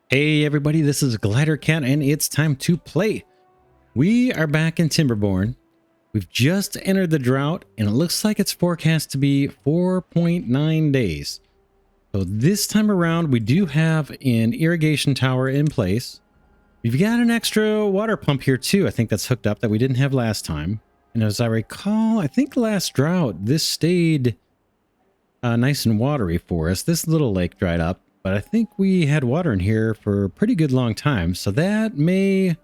Hey everybody, this is Glidercat and it's time to play. We are back in Timberborn. We've just entered the drought and it looks like it's forecast to be 4.9 days. So this time around we do have an irrigation tower in place. We've got an extra water pump here too. I think that's hooked up that we didn't have last time. And as I recall, I think last drought this stayed nice and watery for us. This little lake dried up. But I think we had water in here for a pretty good long time, so that may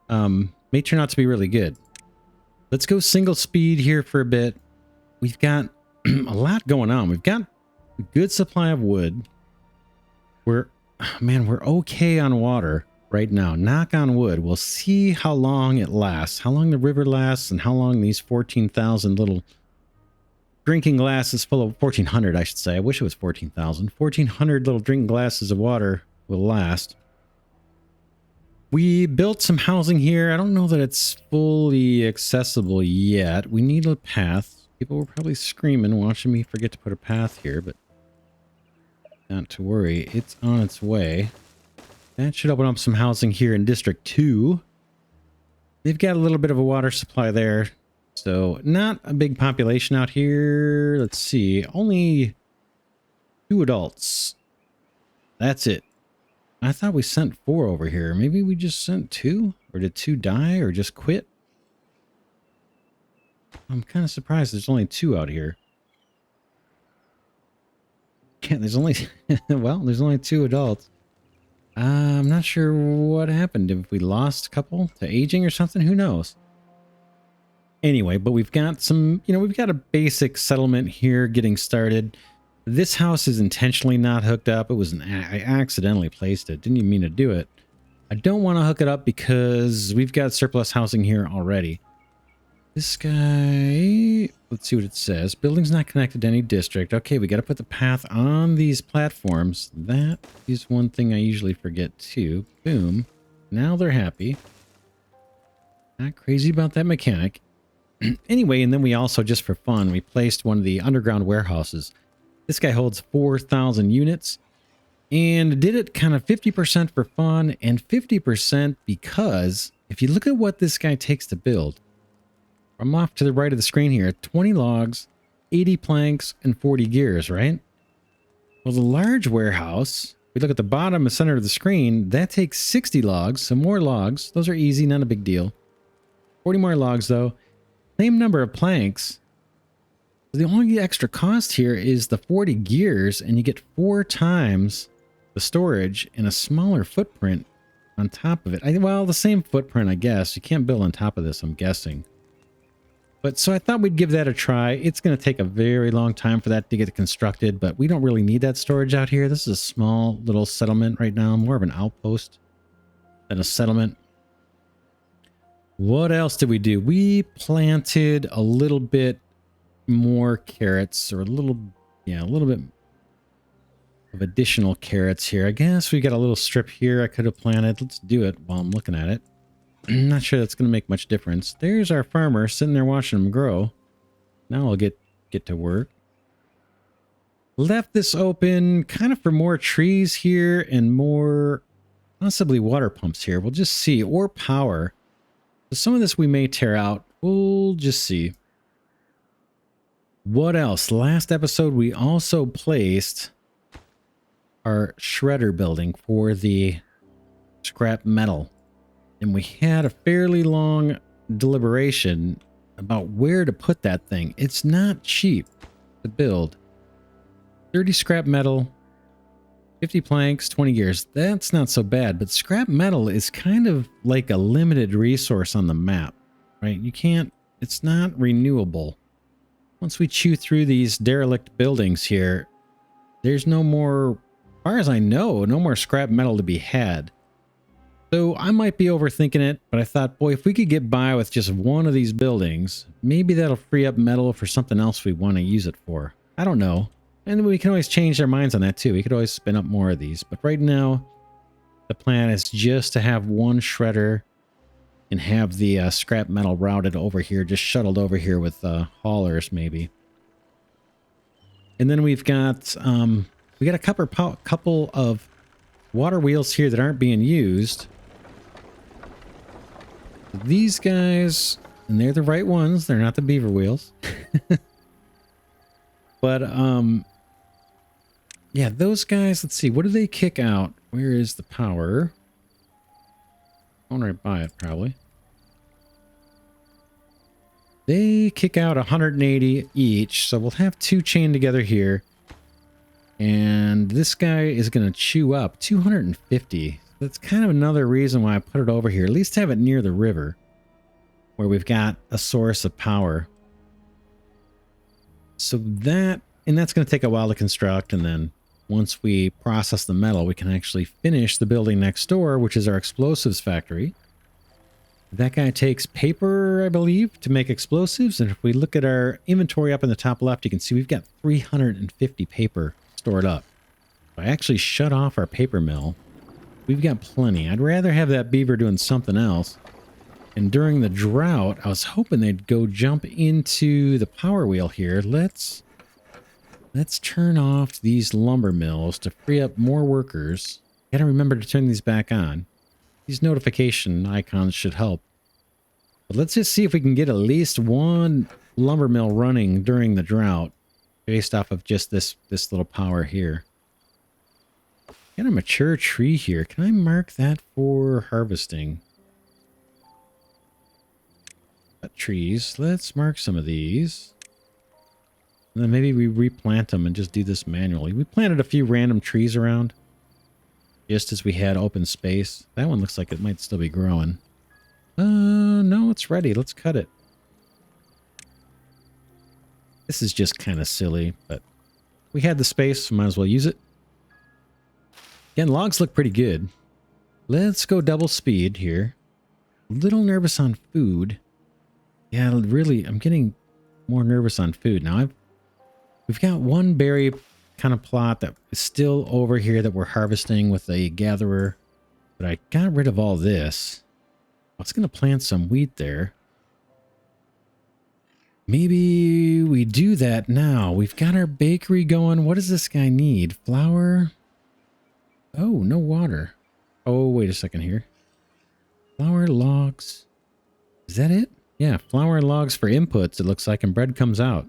turn out to be really good. Let's go single speed here for a bit. We've got a lot going on. We've got a good supply of wood. We're okay on water right now. Knock on wood. We'll see how long it lasts, how long the river lasts, and how long these 14,000 little drinking glasses full of 1,400, I should say. I wish it was 14,000. 1,400 little drinking glasses of water will last. We built some housing here. I don't know that it's fully accessible yet. We need a path. People were probably screaming, watching me forget to put a path here, but not to worry. It's on its way. That should open up some housing here in District 2. They've got a little bit of a water supply there. So not a big population out here. Let's see. Only 2 adults. That's it. I thought we sent 4 over here. Maybe we just sent 2? Or did 2 die or just quit? I'm kind of surprised there's only 2 out here. Yeah, there's only... well, there's only 2 adults. I'm not sure what happened. If we lost a couple to aging or something, who knows? Anyway, but we've got some, we've got a basic settlement here getting started. This house is intentionally not hooked up. It was I accidentally placed it. Didn't even mean to do it. I don't want to hook it up because we've got surplus housing here already. This guy, let's see what it says. Building's not connected to any district. Okay, we got to put the path on these platforms. That is one thing I usually forget too. Boom. Now they're happy. Not crazy about that mechanic. Anyway, and then we also, just for fun, we placed one of the underground warehouses. This guy holds 4,000 units and did it kind of 50% for fun and 50% because if you look at what this guy takes to build, I'm off to the right of the screen here, 20 logs, 80 planks, and 40 gears, right? Well, the large warehouse, we look at the bottom and center of the screen, that takes 60 logs, some more logs. Those are easy, not a big deal. 40 more logs though. Same number of planks. The only extra cost here is the 40 gears, and you get 4 times the storage and a smaller footprint on top of it. Well, the same footprint, I guess. You can't build on top of this, I'm guessing. But so I thought we'd give that a try. It's going to take a very long time for that to get constructed, but we don't really need that storage out here. This is a small little settlement right now, more of an outpost than a settlement. What else did we do? We planted a little bit more carrots, or a little bit of additional carrots here. I guess we got a little strip here I could have planted. Let's do it while I'm looking at it. I'm not sure that's going to make much difference. There's our farmer sitting there watching them grow. Now I'll get to work. Left this open kind of for more trees here and more possibly water pumps here. We'll just see, or power. So some of this we may tear out. We'll just see. What else? Last episode, we also placed our shredder building for the scrap metal. And we had a fairly long deliberation about where to put that thing. It's not cheap to build. 30 scrap metal, 50 planks, 20 gears. That's not so bad, but scrap metal is kind of like a limited resource on the map, right? You can't, it's not renewable. Once we chew through these derelict buildings here, there's no more, as far as I know, no more scrap metal to be had. So I might be overthinking it, but I thought, boy, if we could get by with just one of these buildings, maybe that'll free up metal for something else we want to use it for. I don't know. And we can always change our minds on that too. We could always spin up more of these. But right now, the plan is just to have one shredder and have the scrap metal routed over here, just shuttled over here with haulers maybe. And then we've got a couple of water wheels here that aren't being used. These guys, and they're the right ones. They're not the beaver wheels. But, yeah, those guys, let's see. What do they kick out? Where is the power? Going right by it, probably. They kick out 180 each, so we'll have 2 chained together here. And this guy is going to chew up 250. That's kind of another reason why I put it over here. At least have it near the river, where we've got a source of power. So that, and that's going to take a while to construct, and then once we process the metal, we can actually finish the building next door, which is our explosives factory. That guy takes paper, I believe, to make explosives. And if we look at our inventory up in the top left, you can see we've got 350 paper stored up. If I actually shut off our paper mill, we've got plenty. I'd rather have that beaver doing something else. And during the drought, I was hoping they'd go jump into the power wheel here. Let's turn off these lumber mills to free up more workers. Gotta remember to turn these back on. These notification icons should help. But let's just see if we can get at least one lumber mill running during the drought based off of just this little power here. Got a mature tree here. Can I mark that for harvesting? Got trees. Let's mark some of these. And then maybe we replant them and just do this manually. We planted a few random trees around just as we had open space. That one looks like it might still be growing. No, it's ready. Let's cut it. This is just kind of silly, but we had the space, so might as well use it. Again, logs look pretty good. Let's go double speed here. A little nervous on food. Yeah, really, I'm getting more nervous on food. Now, we've got one berry kind of plot that is still over here that we're harvesting with a gatherer, but I got rid of all this. I was going to plant some wheat there. Maybe we do that now. We've got our bakery going. What does this guy need? Flour? Oh, no water. Oh, wait a second here. Flour, logs. Is that it? Yeah, flour and logs for inputs, it looks like, and bread comes out.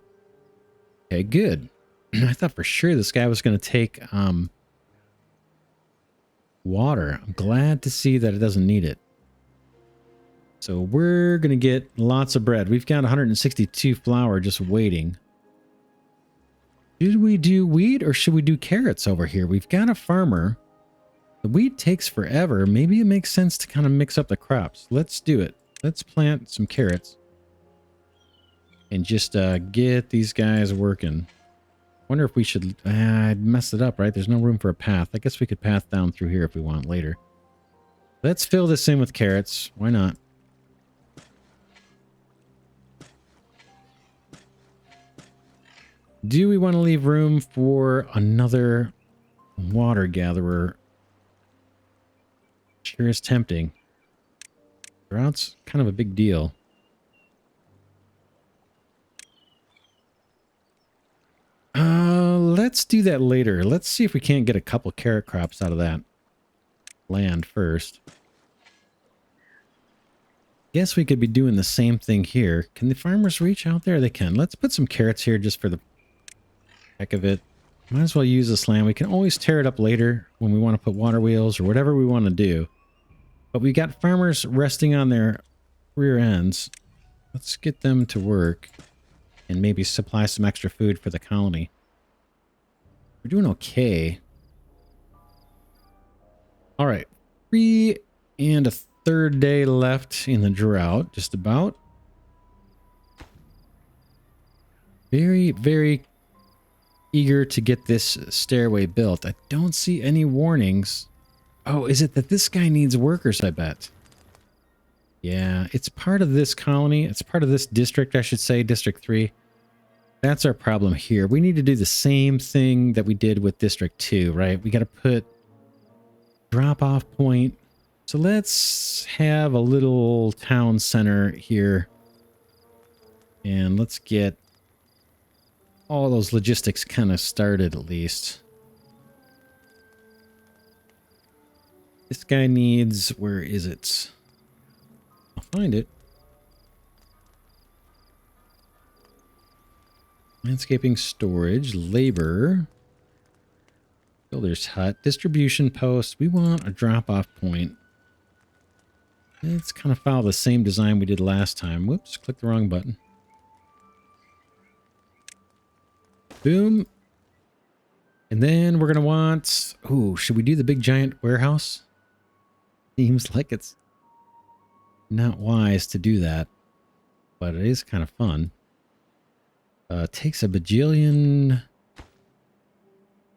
Okay, good. I thought for sure this guy was going to take water. I'm glad to see that it doesn't need it. So we're going to get lots of bread. We've got 162 flour just waiting. Should we do wheat or should we do carrots over here? We've got a farmer. The wheat takes forever. Maybe it makes sense to kind of mix up the crops. Let's do it. Let's plant some carrots. And just get these guys working. Wonder if we should... I'd mess it up, right? There's no room for a path. I guess we could path down through here if we want later. Let's fill this in with carrots. Why not? Do we want to leave room for another water gatherer? Sure is tempting. Droughts, kind of a big deal. Let's do that later. Let's see if we can't get a couple carrot crops out of that land first. Guess we could be doing the same thing here. Can the farmers reach out there? They can. Let's put some carrots here just for the heck of it. Might as well use this land. We can always tear it up later when we want to put water wheels or whatever we want to do. But we got farmers resting on their rear ends. Let's get them to work and maybe supply some extra food for the colony. We're doing okay. All right. 3 1/3 day left in the drought, just about. Very, very eager to get this stairway built. I don't see any warnings. Oh, is it that this guy needs workers, I bet? Yeah, it's part of this colony. It's part of this district, I should say, District 3. That's our problem here. We need to do the same thing that we did with District 2, right? We got to put drop-off point. So let's have a little town center here. And let's get all those logistics kind of started at least. This guy needs, where is it? I'll find it. Landscaping, storage, labor, builder's hut, distribution post. We want a drop-off point. Let's kind of follow the same design we did last time. Whoops, clicked the wrong button. Boom. And then we're going to want... Ooh, should we do the big giant warehouse? Seems like it's not wise to do that, but it is kind of fun. Takes a bajillion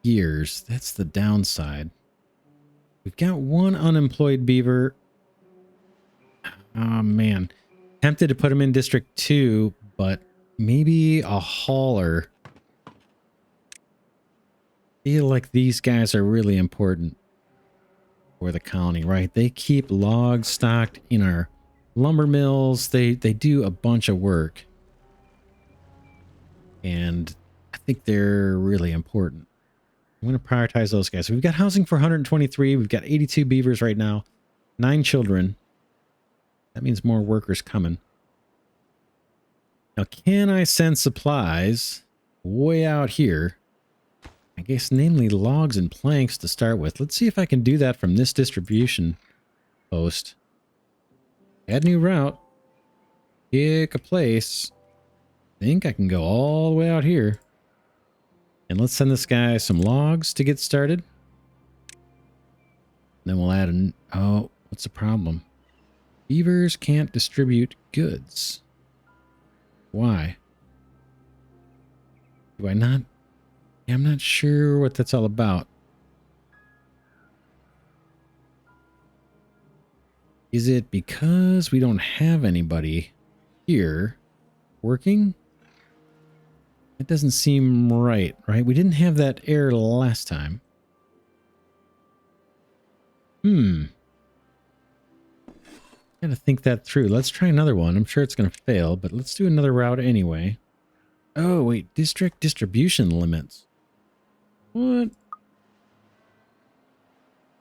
years. That's the downside. We've got one unemployed beaver. Oh, man. Tempted to put him in District 2, but maybe a hauler. Feel like these guys are really important for the colony, right? They keep logs stocked in our lumber mills. They do a bunch of work. And I think they're really important. I'm going to prioritize those guys. So we've got housing for 123. We've got 82 beavers right now. 9 children. That means more workers coming. Now, can I send supplies way out here? I guess namely logs and planks to start with. Let's see if I can do that from this distribution post. Add new route. Pick a place. I think I can go all the way out here. And let's send this guy some logs to get started. Then we'll add an... Oh, what's the problem? Beavers can't distribute goods. Why? Do I not... Yeah, I'm not sure what that's all about. Is it because we don't have anybody here working? It doesn't seem right, right? We didn't have that error last time. Gotta think that through. Let's try another one. I'm sure it's gonna fail, but let's do another route anyway. Oh, wait. District distribution limits. What?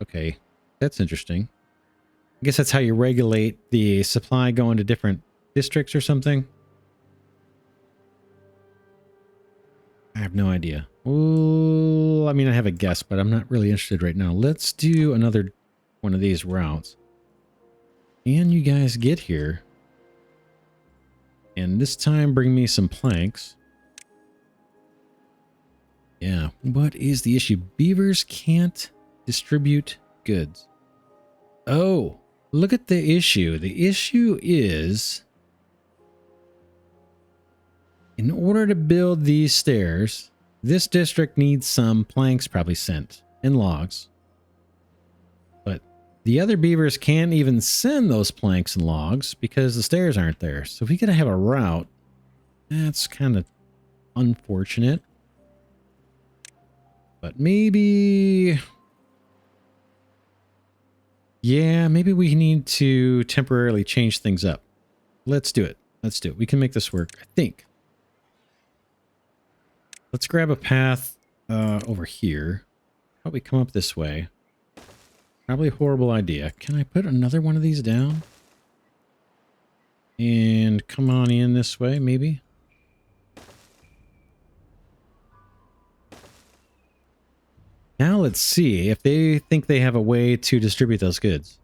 Okay. That's interesting. I guess that's how you regulate the supply going to different districts or something. I have no idea. Well, I mean, I have a guess, but I'm not really interested right now. Let's do another one of these routes. And you guys get here. And this time bring me some planks. Yeah, what is the issue? Beavers can't distribute goods. Oh, look at the issue. The issue is, in order to build these stairs, this district needs some planks probably sent and logs. But the other beavers can't even send those planks and logs because the stairs aren't there. So if we gotta have a route, that's kind of unfortunate. But maybe... Yeah, maybe we need to temporarily change things up. Let's do it. Let's do it. We can make this work, I think. Let's grab a path over here. Probably come up this way. Probably a horrible idea. Can I put another one of these down? And come on in this way, maybe? Now let's see if they think they have a way to distribute those goods.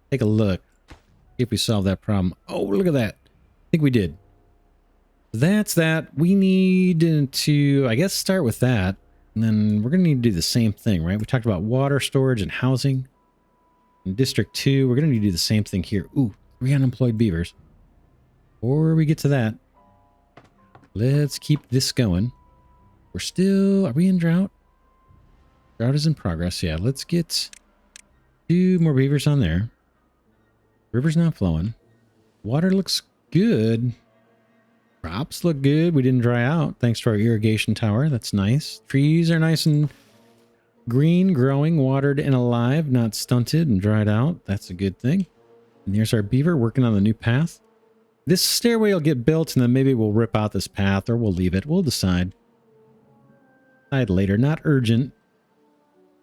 Take a look. See if we solve that problem. Oh, look at that. I think we did. That's that. We need to, I guess, start with that. And then we're going to need to do the same thing, right? We talked about water storage and housing. In District 2, we're going to need to do the same thing here. Ooh, 3 unemployed beavers. Before we get to that, let's keep this going. We're still, are we in drought? Drought is in progress. Yeah, let's get 2 more beavers on there. River's not flowing. Water looks good. Crops look good. We didn't dry out thanks to our irrigation tower. That's nice. Trees are nice and green, growing, watered, and alive, not stunted and dried out. That's a good thing. And here's our beaver working on the new path. This stairway will get built, and then maybe we'll rip out this path, or we'll leave it. We'll decide. Decide later. Not urgent.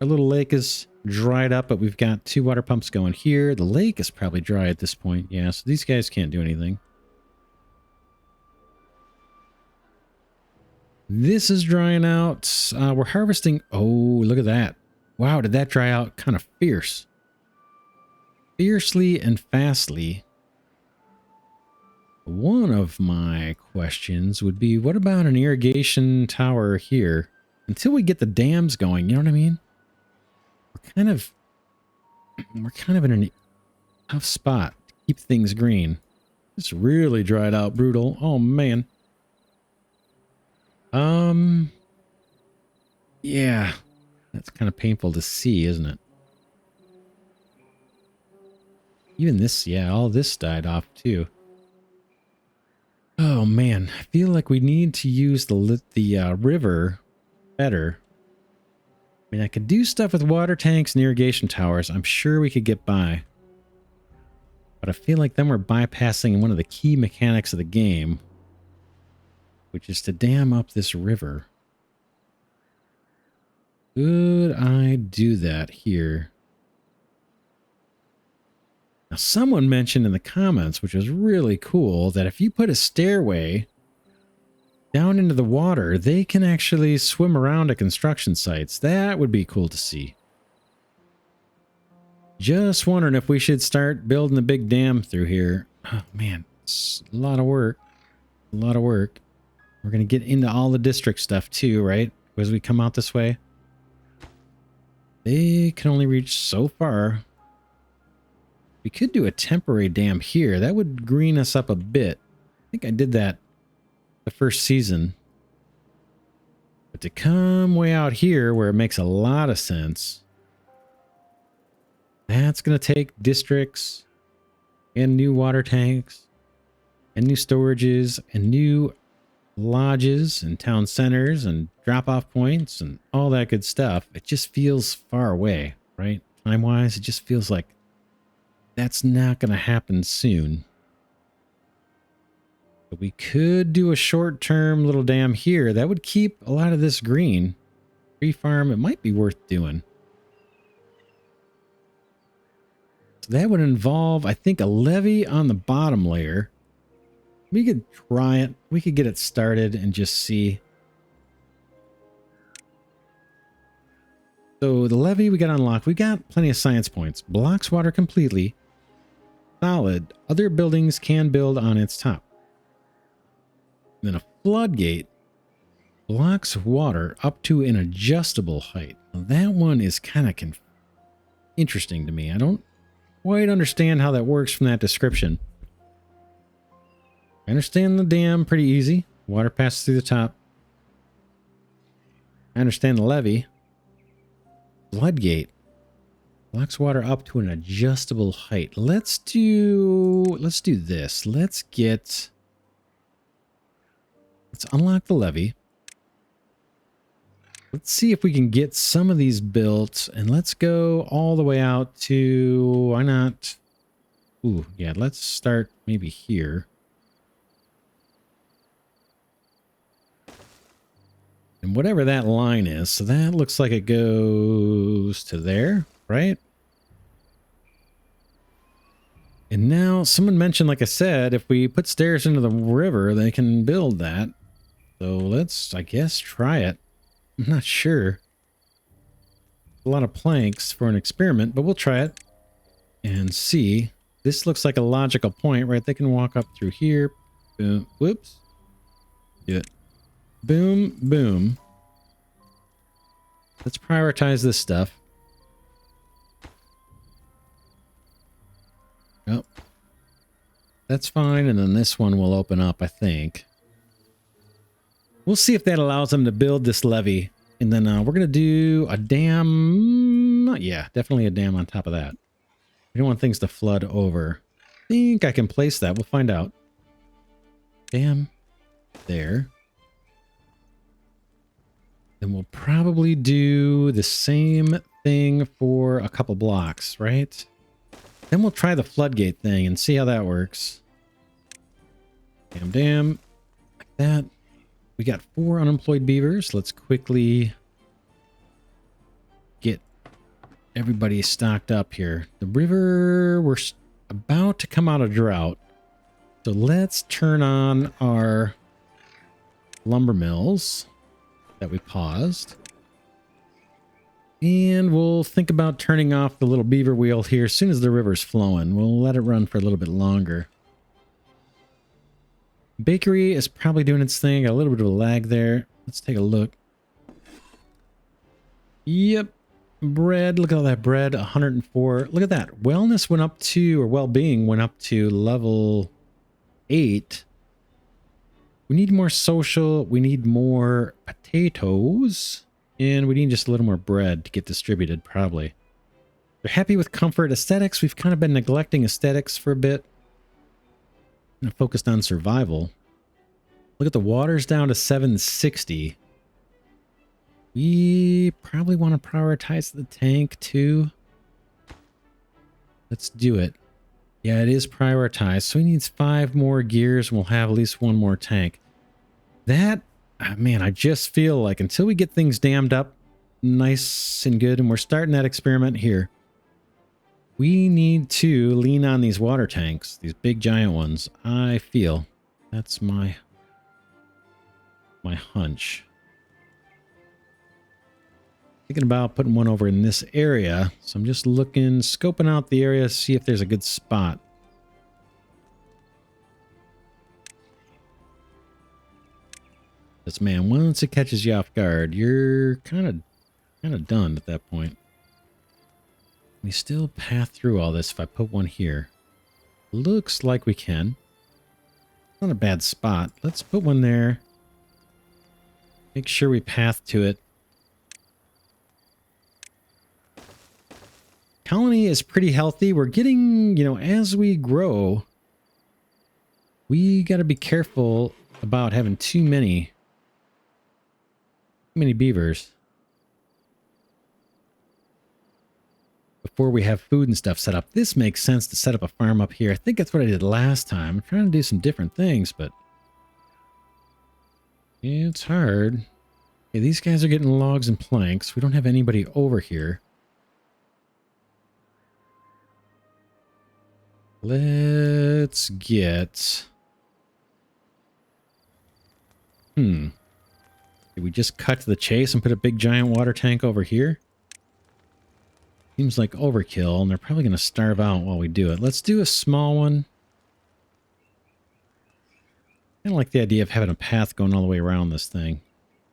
Our little lake is dried up, but we've got 2 water pumps going here. The lake is probably dry at this point. Yeah, so these guys can't do anything. This is drying out. We're harvesting. Oh, look at that. Wow, did that dry out kind of fierce? Fiercely and fastly. One of my questions would be, what about an irrigation tower here? Until we get the dams going, you know what I mean? We're kind of in a tough spot to keep things green. It's really dried out brutal. Oh, man. Yeah, that's kind of painful to see, isn't it? Even this, yeah, all this died off too. Oh man, I feel like we need to use the river better. I mean, I could do stuff with water tanks and irrigation towers. I'm sure we could get by. But I feel like then we're bypassing one of the key mechanics of the game, which is to dam up this river. Could I do that here? Now, someone mentioned in the comments, which was really cool, that if you put a stairway down into the water, they can actually swim around at construction sites. That would be cool to see. Just wondering if we should start building a big dam through here. Oh, man, it's a lot of work. A lot of work. We're going to get into all the district stuff too, right? As we come out this way. They can only reach so far. We could do a temporary dam here. That would green us up a bit. I think I did that the first season. But to come way out here where it makes a lot of sense, that's going to take districts and new water tanks and new storages and new lodges and town centers and drop-off points and all that good stuff. It just feels far away, right? Time-wise, it just feels like that's not going to happen soon. But we could do a short-term little dam here. That would keep a lot of this green. Tree farm, it might be worth doing. So that would involve, I think, a levee on the bottom layer. We could try it. We could get it started and just see. So the levee we got unlocked. We got plenty of science points. Blocks water completely. Solid. Other buildings can build on its top. And then a floodgate blocks water up to an adjustable height. Now that one is kind of interesting to me. I don't quite understand how that works from that description. I understand the dam pretty easy. Water passes through the top. I understand the levee. Floodgate blocks water up to an adjustable height. Let's do this. Let's unlock the levee. Let's see if we can get some of these built, and let's go all the way out to, why not? Ooh, yeah, let's start maybe here. And whatever that line is, so that looks like it goes to there, right? And now someone mentioned, like I said, if we put stairs into the river, they can build that. So let's, I guess, try it. I'm not sure. A lot of planks for an experiment, but we'll try it and see. This looks like a logical point, right? They can walk up through here. Boom. Whoops. Do it. Boom, boom. Let's prioritize this stuff. Oh. That's fine, and then this one will open up, I think. We'll see if that allows them to build this levee. And then we're going to do a dam. Yeah, definitely a dam on top of that. We don't want things to flood over. I think I can place that. We'll find out. Dam. There. Then we'll probably do the same thing for a couple blocks, right? Then we'll try the floodgate thing and see how that works. Dam, dam. Like that. We got 4 unemployed beavers. Let's quickly get everybody stocked up here. The river, we're about to come out of drought. So let's turn on our lumber mills that we paused. And we'll think about turning off the little beaver wheel here as soon as the river's flowing. We'll let it run for a little bit longer. Bakery is probably doing its thing. Got a little bit of a lag there. Let's take a look. Yep. Bread. Look at all that bread. 104. Look at that. Wellness went up to, or well-being went up to level 8. We need more social. We need more potatoes. And we need just a little more bread to get distributed, probably. They're happy with comfort. Aesthetics, we've kind of been neglecting aesthetics for a bit. I'm focused on survival. Look at the water's down to 760. We probably want to prioritize the tank, too. Let's do it. Yeah, it is prioritized. So he needs 5 more gears, and we'll have at least 1 more tank. That... man, I just feel like until we get things dammed up nice and good, and we're starting that experiment here, we need to lean on these water tanks, these big giant ones. I feel that's my hunch. Thinking about putting one over in this area, so I'm just looking, scoping out the area, see if there's a good spot. This man, once it catches you off guard, you're kind of done at that point. We still path through all this if I put one here. Looks like we can. Not a bad spot. Let's put one there. Make sure we path to it. Colony is pretty healthy. We're getting, you know, as we grow, we got to be careful about having too many beavers before we have food and stuff set up. This makes sense to set up a farm up here. I think that's what I did last time. I'm trying to do some different things, but it's hard. Okay, these guys are getting logs and planks. We don't have anybody over here. Let's get... Did we just cut to the chase and put a big giant water tank over here? Seems like overkill, and they're probably going to starve out while we do it. Let's do a small one. I kind of like the idea of having a path going all the way around this thing.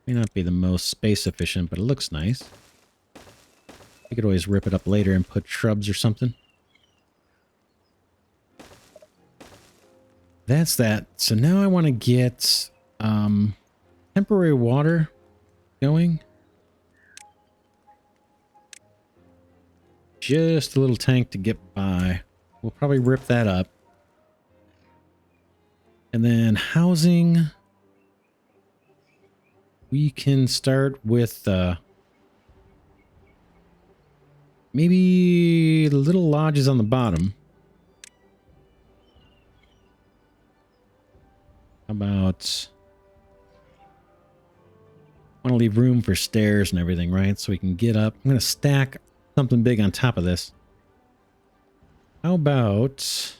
May not be the most space efficient, but it looks nice. We could always rip it up later and put shrubs or something. That's that. So now I want to get temporary water going. Just a little tank to get by. We'll probably rip that up. And then housing. We can start with maybe little lodges on the bottom. How about... I want to leave room for stairs and everything, right? So we can get up. I'm going to stack something big on top of this. How about...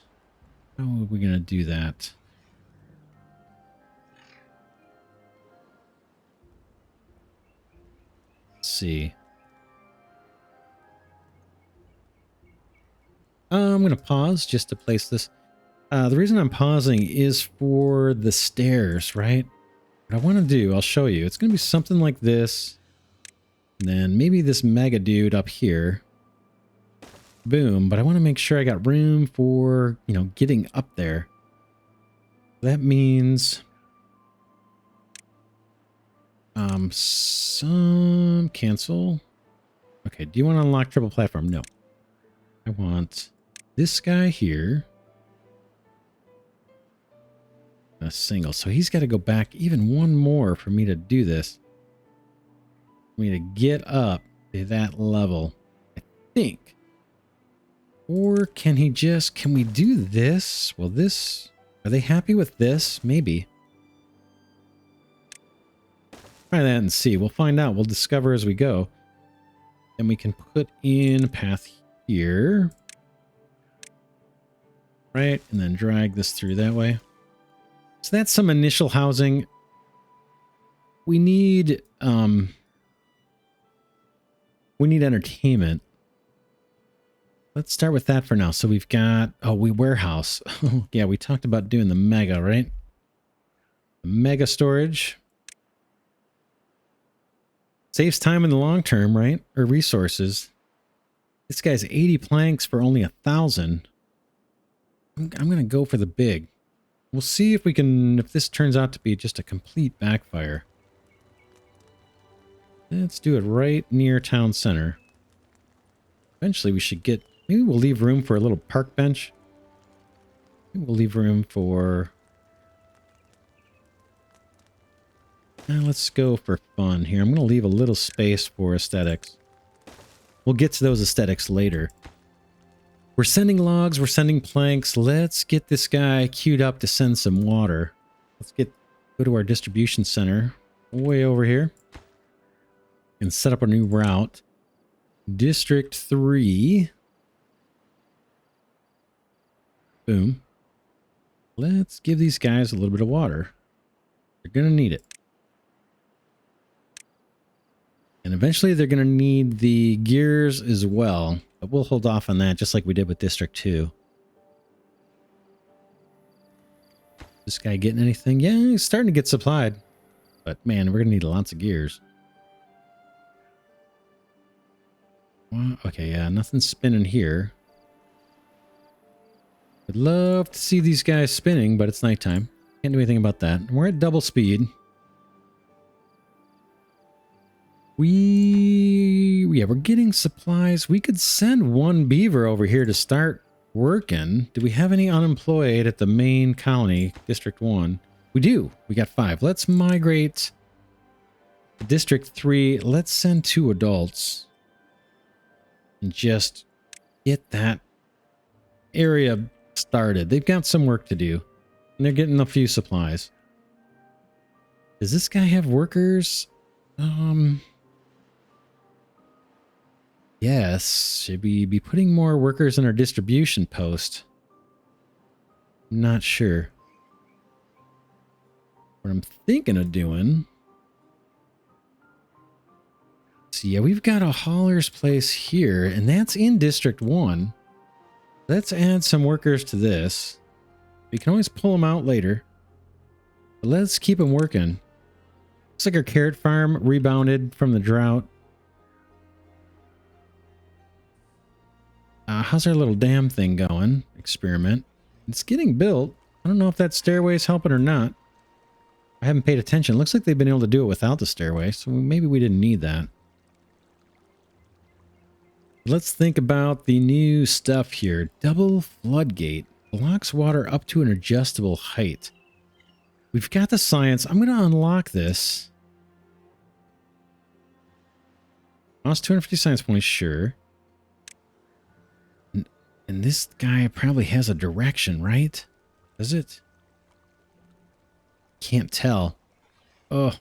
how are we going to do that? Let's see. I'm going to pause just to place this. The reason I'm pausing is for the stairs, right? What I want to do, I'll show you. It's going to be something like this. And then maybe this mega dude up here. Boom. But I want to make sure I got room for, you know, getting up there. That means... some... cancel. Okay, do you want to unlock triple platform? No. I want this guy here. A single. So he's got to go back even one more for me to do this. For me to get up to that level, I think. Or can he just... can we do this? Well, this... are they happy with this? Maybe. Try that and see. We'll find out. We'll discover as we go. Then we can put in a path here. Right, and then drag this through that way. So that's some initial housing. We need entertainment. Let's start with that for now. So we've got, we warehouse. Yeah, we talked about doing the mega, right? The mega storage. Saves time in the long term, right? Or resources. This guy's 80 planks for only 1,000. I'm going to go for the big. We'll see if we can, if this turns out to be just a complete backfire. Let's do it right near town center. Eventually we should get, maybe we'll leave room for a little park bench. Maybe we'll leave room for, let's go for fun here. I'm going to leave a little space for aesthetics. We'll get to those aesthetics later. We're sending logs, we're sending planks. Let's get this guy queued up to send some water. Let's go to our distribution center way over here and set up a new route. District 3. Boom. Let's give these guys a little bit of water. They're going to need it. And eventually they're going to need the gears as well. But we'll hold off on that just like we did with District 2. This guy getting anything? Yeah, he's starting to get supplied. But man, we're going to need lots of gears. Well, okay, yeah, nothing's spinning here. I'd love to see these guys spinning, but it's nighttime. Can't do anything about that. We're at double speed. We're getting supplies. We could send one beaver over here to start working. Do we have any unemployed at the main colony, District 1? We do. We got 5. Let's migrate to District 3. Let's send 2 adults. And just get that area started. They've got some work to do. And they're getting a few supplies. Does this guy have workers? Yes. Should we be putting more workers in our distribution post? I'm not sure. What I'm thinking of doing... So yeah, we've got a hauler's place here, and that's in District 1. Let's add some workers to this. We can always pull them out later. But let's keep them working. Looks like our carrot farm rebounded from the drought. How's our little dam thing going? Experiment. It's getting built. I don't know if that stairway's helping or not. I haven't paid attention. Looks like they've been able to do it without the stairway, so maybe we didn't need that. Let's think about the new stuff here. Double floodgate. Blocks water up to an adjustable height. We've got the science. I'm going to unlock this. Cost 250 science points, sure. And this guy probably has a direction, right? Does it? Can't tell. Oh.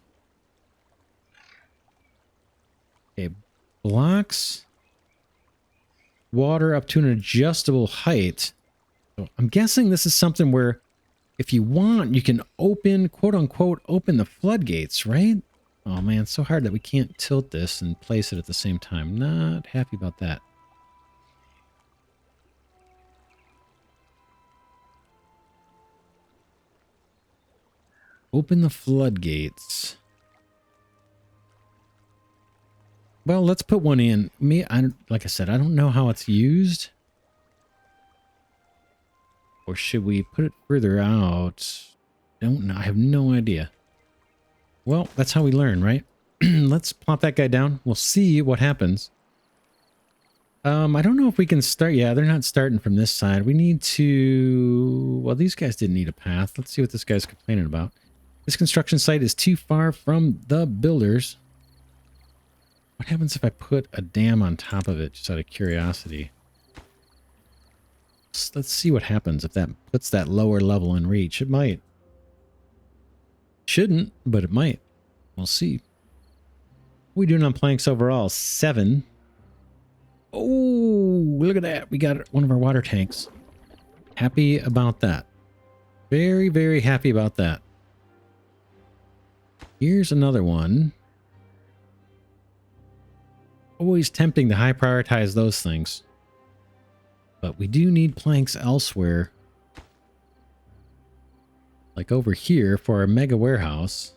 Okay. Blocks water up to an adjustable height. So I'm guessing this is something where if you want, you can open, quote unquote, open the floodgates, right? Oh man, it's so hard that we can't tilt this and place it at the same time. Not happy about that. Open the floodgates. Well, let's put one in. Like I said, I don't know how it's used. Or should we put it further out? Don't know. I have no idea. Well, that's how we learn, right? Let's plop that guy down. We'll see what happens. I don't know if we can start. Yeah, they're not starting from this side. We need to... Well, these guys didn't need a path. Let's see what this guy's complaining about. This construction site is too far from the builders. What happens if I put a dam on top of it, just out of curiosity? Let's see what happens if that puts that lower level in reach. It might. Shouldn't, but it might. We'll see. What are we doing on planks overall? 7. Oh, look at that. We got one of our water tanks. Happy about that. Very, very happy about that. Here's another one. Always tempting to high prioritize those things. But we do need planks elsewhere. Like over here for our mega warehouse.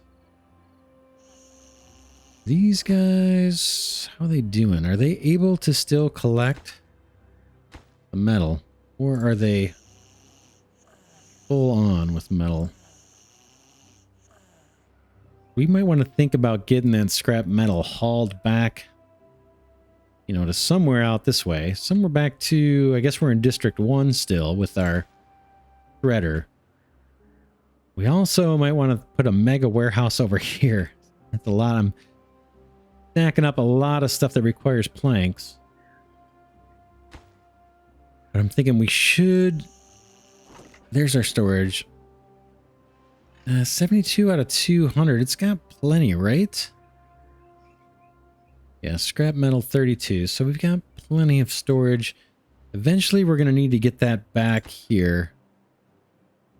These guys, how are they doing? Are they able to still collect the metal? Or are they full on with metal? We might want to think about getting that scrap metal hauled back, you know, to somewhere out this way. Somewhere back to, I guess we're in District 1 still with our shredder. We also might want to put a mega warehouse over here. That's a lot. I'm stacking up a lot of stuff that requires planks. But I'm thinking we should... There's our storage. 72 out of 200. It's got plenty, right? Yeah, scrap metal 32. So we've got plenty of storage. Eventually, we're going to need to get that back here.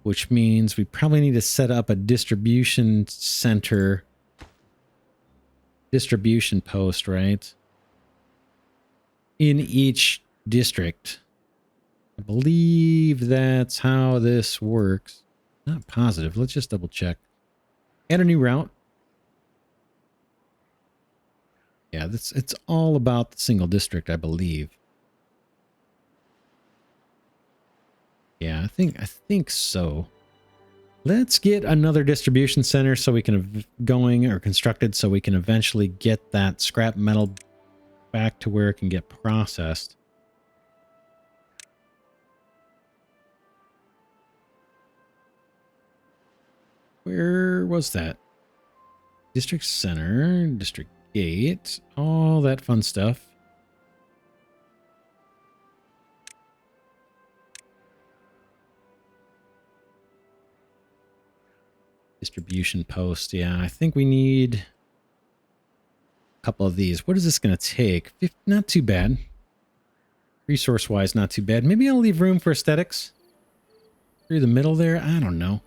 Which means we probably need to set up a distribution center. Distribution post, right? In each district. I believe that's how this works. Not positive. Let's just double check. Add a new route. Yeah, it's all about the single district, I believe. Yeah, I think so. Let's get another distribution center so we can going or constructed so we can eventually get that scrap metal back to where it can get processed. Where was that? District center, district gate, all that fun stuff. Distribution post. Yeah, I think we need a couple of these. What is this going to take? Not too bad. Resource-wise, not too bad. Maybe I'll leave room for aesthetics. Through the middle there? I don't know.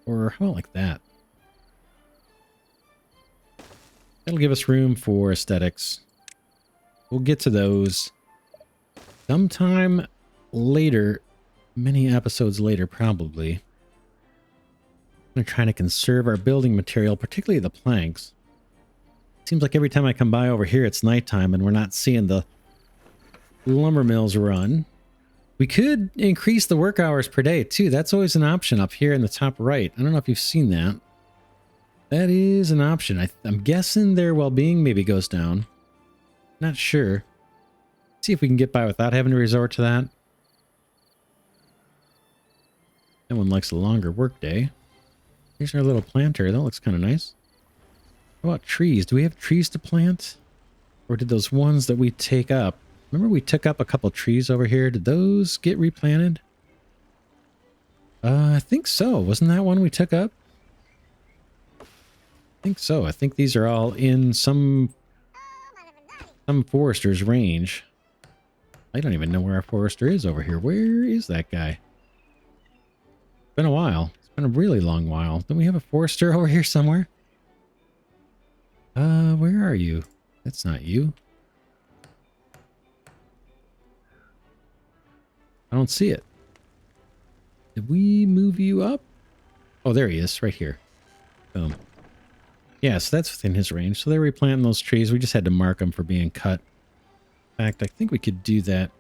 Or how about like that? That'll give us room for aesthetics. We'll get to those sometime later. Many episodes later, probably. I'm trying to conserve our building material, particularly the planks. Seems like every time I come by over here, it's nighttime and we're not seeing the lumber mills run. We could increase the work hours per day, too. That's always an option up here in the top right. I don't know if you've seen that. That is an option. I'm guessing their well-being maybe goes down. Not sure. See if we can get by without having to resort to that. That one likes a longer work day. Here's our little planter. That looks kind of nice. How about trees? Do we have trees to plant? Or did those ones that we take up? Remember we took up a couple trees over here. Did those get replanted? I think so. Wasn't that one we took up? I think so. I think these are all in some forester's range. I don't even know where our forester is over here. Where is that guy? Been a while. It's been a really long while. Don't we have a forester over here somewhere? Where are you? That's not you. I don't see it. Did we move you up? Oh, there he is, right here. Boom. Yeah, so that's within his range. So they're replanting those trees. We just had to mark them for being cut. In fact, I think we could do that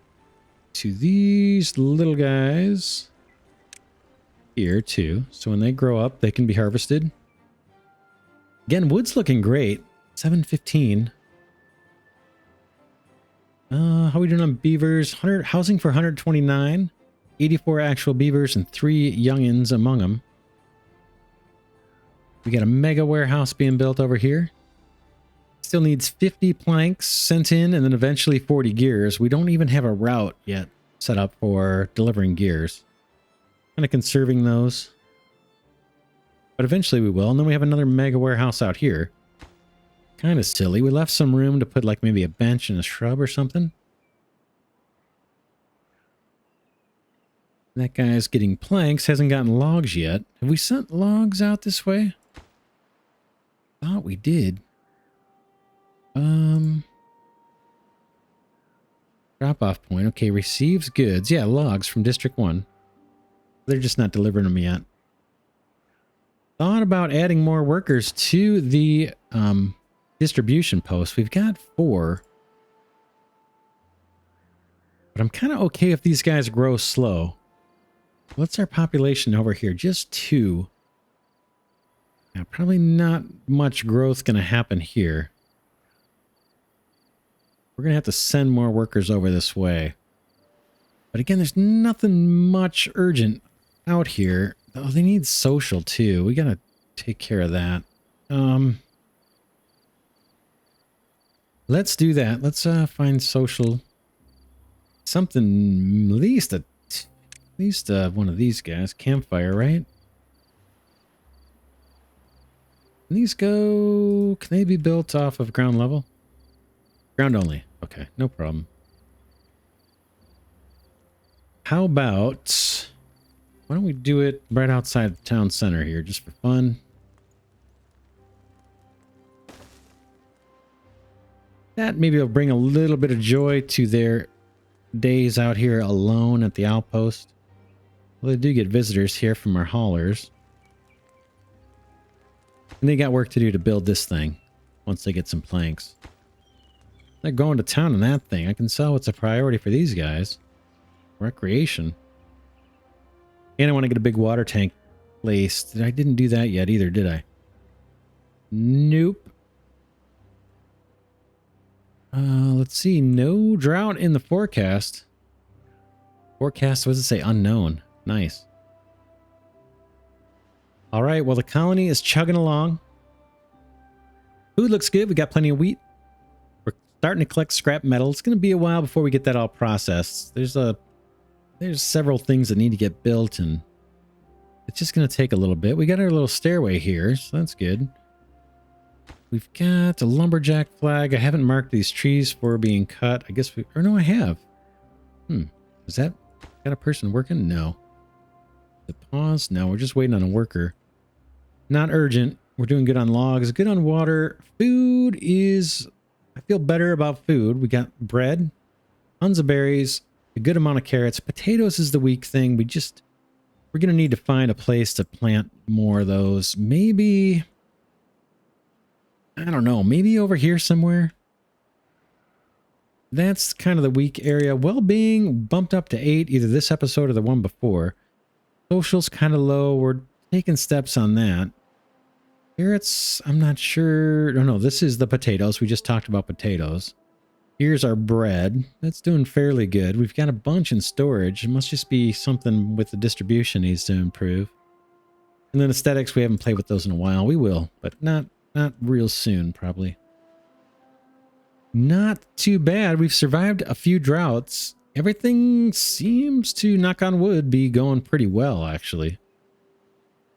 to these little guys here, too. So when they grow up, they can be harvested. Again, wood's looking great. 715. How are we doing on beavers? 100 housing for 129. 84 actual beavers and 3 youngins among them. We got a mega warehouse being built over here. Still needs 50 planks sent in and then eventually 40 gears. We don't even have a route yet set up for delivering gears. Kind of conserving those. But eventually we will. And then we have another mega warehouse out here. Kind of silly. We left some room to put like maybe a bench and a shrub or something. That guy's getting planks, hasn't gotten logs yet. Have we sent logs out this way? Thought we did. Drop off point. Okay, receives goods. Yeah, logs from District 1. They're just not delivering them yet. Thought about adding more workers to the distribution post. We've got 4. But I'm kind of okay if these guys grow slow. What's our population over here? Just 2. Yeah, probably not much growth going to happen here. We're going to have to send more workers over this way. But again, there's nothing much urgent out here. Oh, they need social too. We got to take care of that. Let's do that. Let's find social. Something, at least one of these guys. Campfire, right? Can these go... Can they be built off of ground level? Ground only. Okay, no problem. How about... Why don't we do it right outside the town center here, just for fun? That maybe will bring a little bit of joy to their days out here alone at the outpost. Well, they do get visitors here from our haulers. And they got work to do to build this thing once they get some planks. They're going to town on that thing. I can sell what's a priority for these guys. Recreation. And I want to get a big water tank placed. I didn't do that yet either, did I? Nope. Let's see. No drought in the forecast. Forecast, what does it say? Unknown. Nice. All right, well, the colony is chugging along. Food looks good. We got plenty of wheat. We're starting to collect scrap metal. It's going to be a while before we get that all processed. There's several things that need to get built, and it's just going to take a little bit. We got our little stairway here, so that's good. We've got a lumberjack flag. I haven't marked these trees for being cut. I guess or no, I have. Is that got a person working? No. The pause? No, we're just waiting on a worker. Not urgent. We're doing good on logs, good on water. Food is... I feel better about food. We got bread, tons of berries, a good amount of carrots. Potatoes is the weak thing. We're going to need to find a place to plant more of those. Maybe... I don't know. Maybe over here somewhere. That's kind of the weak area. Well-being bumped up to 8, either this episode or the one before. Social's kind of low. We're taking steps on that. Carrots, I'm not sure. Oh, no, this is the potatoes. We just talked about potatoes. Here's our bread. That's doing fairly good. We've got a bunch in storage. It must just be something with the distribution needs to improve. And then aesthetics, we haven't played with those in a while. We will, but not real soon, probably. Not too bad. We've survived a few droughts. Everything seems to, knock on wood, be going pretty well, actually.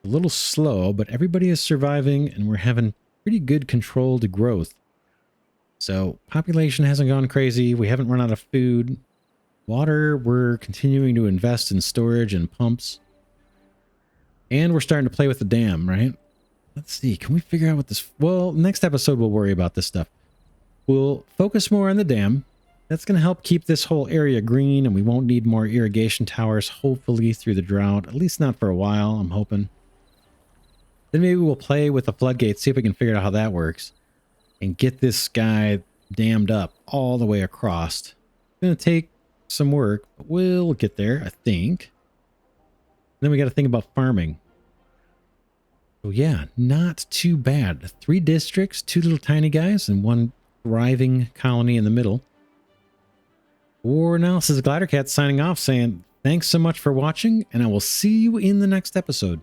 A little slow, but everybody is surviving, and we're having pretty good controlled growth. So, population hasn't gone crazy. We haven't run out of food. Water, we're continuing to invest in storage and pumps. And we're starting to play with the dam, right? Let's see. Can we figure out what this... Well, next episode we'll worry about this stuff. We'll focus more on the dam. That's going to help keep this whole area green, and we won't need more irrigation towers, hopefully, through the drought. At least not for a while, I'm hoping. Then maybe we'll play with the floodgates, see if we can figure out how that works, and get this guy dammed up all the way across. It's going to take some work, but we'll get there, I think. Then we got to think about farming. So yeah, not too bad. 3 districts, 2 little tiny guys, and 1 thriving colony in the middle. For now, this is Glidercat signing off saying thanks so much for watching, and I will see you in the next episode.